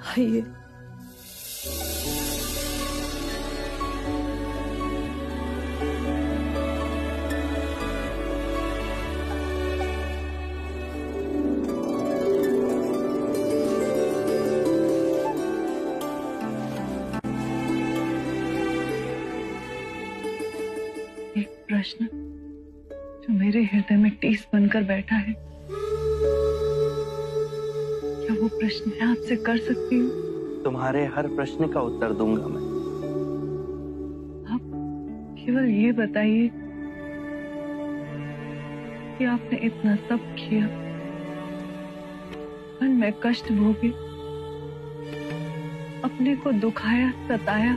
आइए। एक प्रश्न जो मेरे हृदय में टीस बनकर बैठा है, क्या वो प्रश्न मैं आपसे कर सकती हूँ? तुम्हारे हर प्रश्न का उत्तर दूंगा मैं। आप केवल ये बताइए कि आपने इतना सब किया, मन में कष्ट भोगे, अपने को दुखाया, सताया,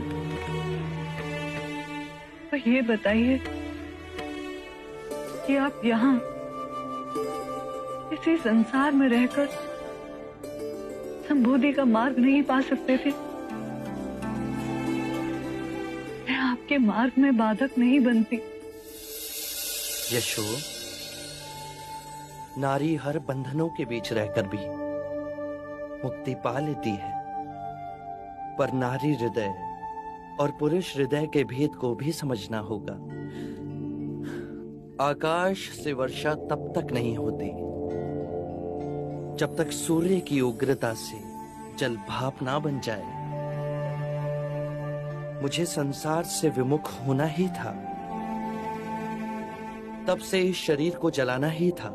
तो ये बताइए कि आप यहाँ इसी संसार में रहकर संबोधि का मार्ग नहीं पा सकते थे? मैं आपके मार्ग में बाधक नहीं बनती। यशो, नारी हर बंधनों के बीच रहकर भी मुक्ति पा लेती है, पर नारी हृदय और पुरुष हृदय के भेद को भी समझना होगा। आकाश से वर्षा तब तक नहीं होती जब तक सूर्य की उग्रता से जल भाप ना बन जाए। मुझे संसार से विमुख होना ही था, तब से इस शरीर को जलाना ही था,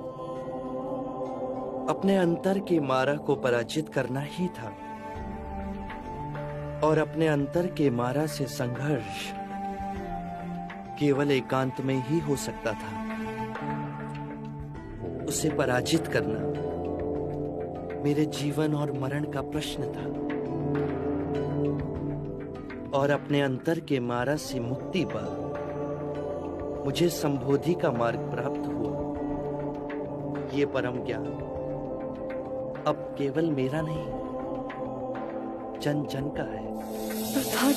अपने अंतर की मारा को पराजित करना ही था, और अपने अंतर के मारा से संघर्ष केवल एकांत में ही हो सकता था। उसे पराजित करना मेरे जीवन और मरण का प्रश्न था, और अपने अंतर के मारा से मुक्ति पा मुझे संबोधि का मार्ग प्राप्त हुआ। ये परम ज्ञान अब केवल मेरा नहीं, जन जन का है। अर्थात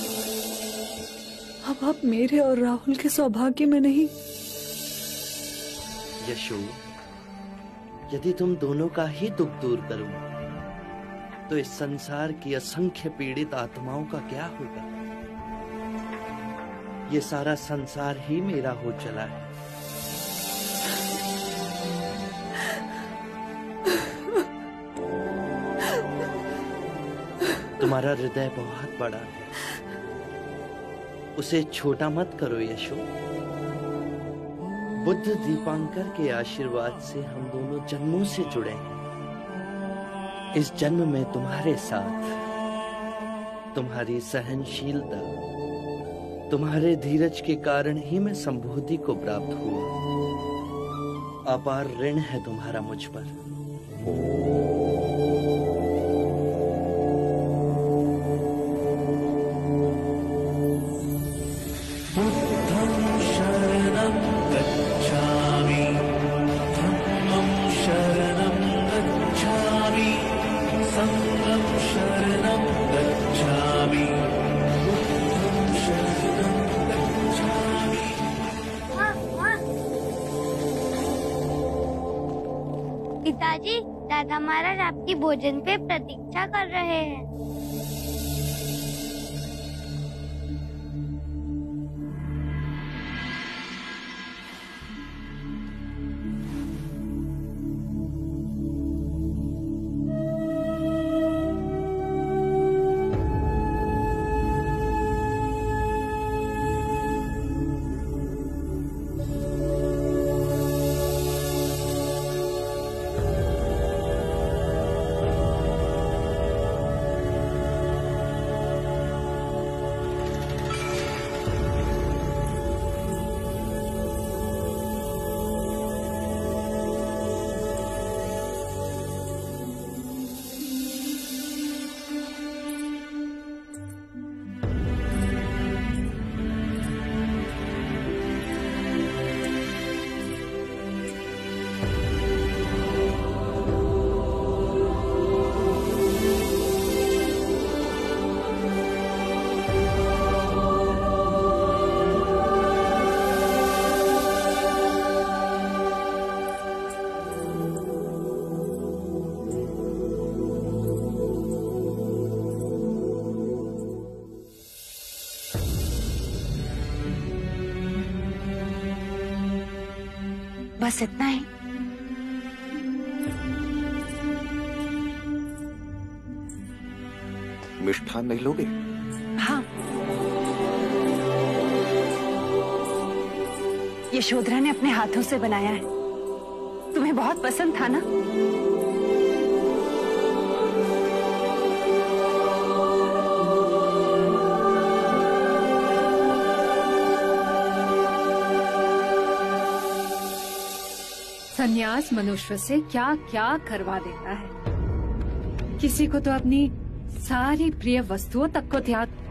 अब आप मेरे और राहुल के सौभाग्य में नहीं। यशो, यदि तुम दोनों का ही दुख दूर करूं, तो इस संसार की असंख्य पीड़ित आत्माओं का क्या होगा? ये सारा संसार ही मेरा हो चला है। तुम्हारा हृदय बहुत बड़ा है, उसे छोटा मत करो यशो। बुद्ध दीपांकर के आशीर्वाद से हम दोनों जन्मों से जुड़े हैं। इस जन्म में तुम्हारे साथ तुम्हारी सहनशीलता, तुम्हारे धीरज के कारण ही मैं संबोधि को प्राप्त हुआ। अपार ऋण है तुम्हारा मुझ पर। पिताजी, दादा महाराज आपकी भोजन पे प्रतीक्षा कर रहे हैं। बस इतना ही। मिष्ठान नहीं लोगे? हाँ, यशोधरा ने अपने हाथों से बनाया है, तुम्हें बहुत पसंद था ना? संन्यास मनुष्य से क्या क्या करवा देता है। किसी को तो अपनी सारी प्रिय वस्तुओं तक को त्याग।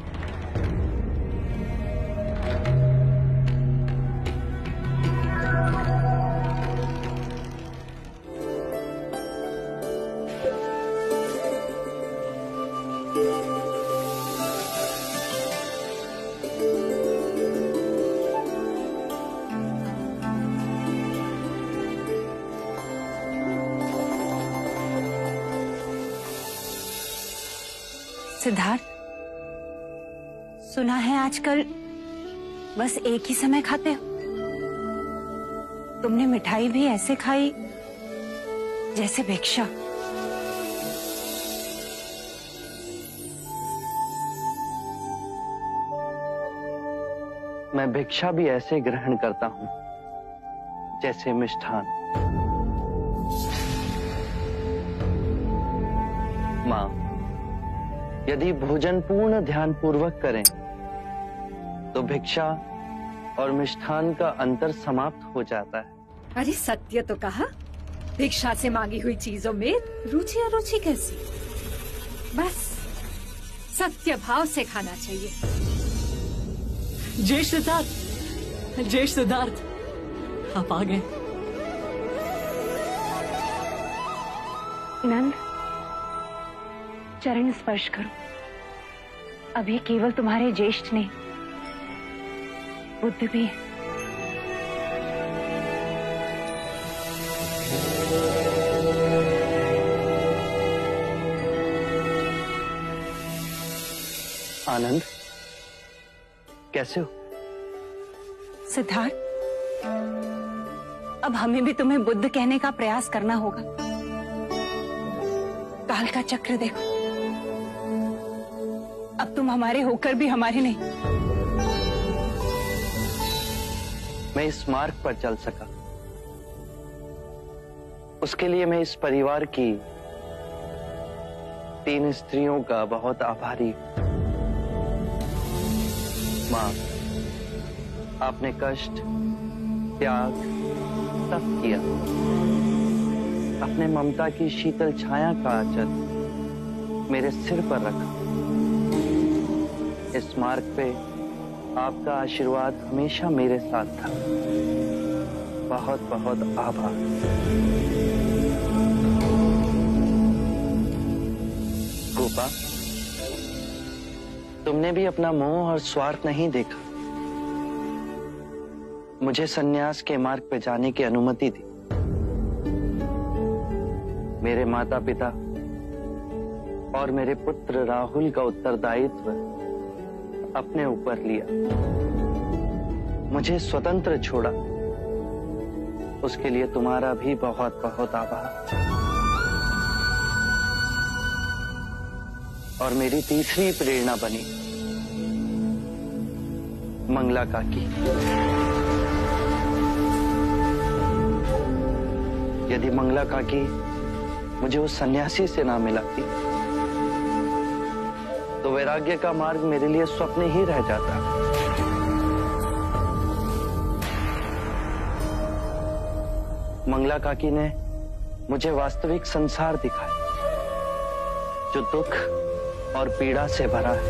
सिद्धार्थ, सुना है आजकल बस एक ही समय खाते हो। तुमने मिठाई भी ऐसे खाई जैसे भिक्षा। मैं भिक्षा भी ऐसे ग्रहण करता हूं जैसे मिष्ठान। मां, यदि भोजन पूर्ण ध्यान पूर्वक करें तो भिक्षा और मिष्ठान का अंतर समाप्त हो जाता है। अरे सत्य तो कहा, भिक्षा से मांगी हुई चीजों में रुचि अरुचि कैसी? बस सत्य भाव से खाना चाहिए। जय सिद्धार्थ, जय सिद्धार्थ, आप आ गए। नंद, चरण स्पर्श करो। अभी केवल तुम्हारे ज्येष्ठ नहीं, बुद्ध भी है। आनंद, कैसे हो? सिद्धार्थ, अब हमें भी तुम्हें बुद्ध कहने का प्रयास करना होगा। काल का चक्र देखो, अब तुम हमारे होकर भी हमारे नहीं। मैं इस मार्ग पर चल सका, उसके लिए मैं इस परिवार की 3 स्त्रियों का बहुत आभारी हूं। मां, आपने कष्ट, त्याग सब किया। अपने ममता की शीतल छाया का आंचल मेरे सिर पर रखा। इस मार्ग पे आपका आशीर्वाद हमेशा मेरे साथ था। बहुत बहुत आभार। गोपा, तुमने भी अपना मोह और स्वार्थ नहीं देखा। मुझे सन्यास के मार्ग पे जाने की अनुमति दी। मेरे माता पिता और मेरे पुत्र राहुल का उत्तरदायित्व अपने ऊपर लिया, मुझे स्वतंत्र छोड़ा। उसके लिए तुम्हारा भी बहुत बहुत आभार। और मेरी तीसरी प्रेरणा बनी मंगला काकी। यदि मंगला काकी मुझे उस सन्यासी से ना मिलाती तो वैराग्य का मार्ग मेरे लिए स्वप्न ही रह जाता। मंगला काकी ने मुझे वास्तविक संसार दिखाया, जो दुख और पीड़ा से भरा है।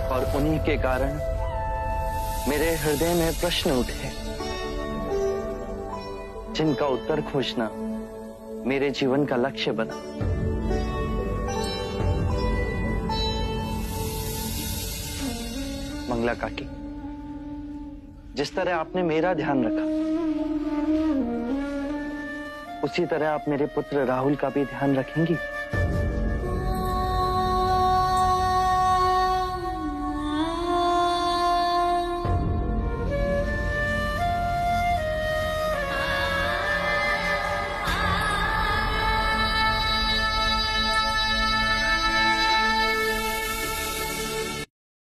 और उन्हीं के कारण मेरे हृदय में प्रश्न उठे, जिनका उत्तर खोजना मेरे जीवन का लक्ष्य बना। मंगला काकी, जिस तरह आपने मेरा ध्यान रखा, उसी तरह आप मेरे पुत्र राहुल का भी ध्यान रखेंगी।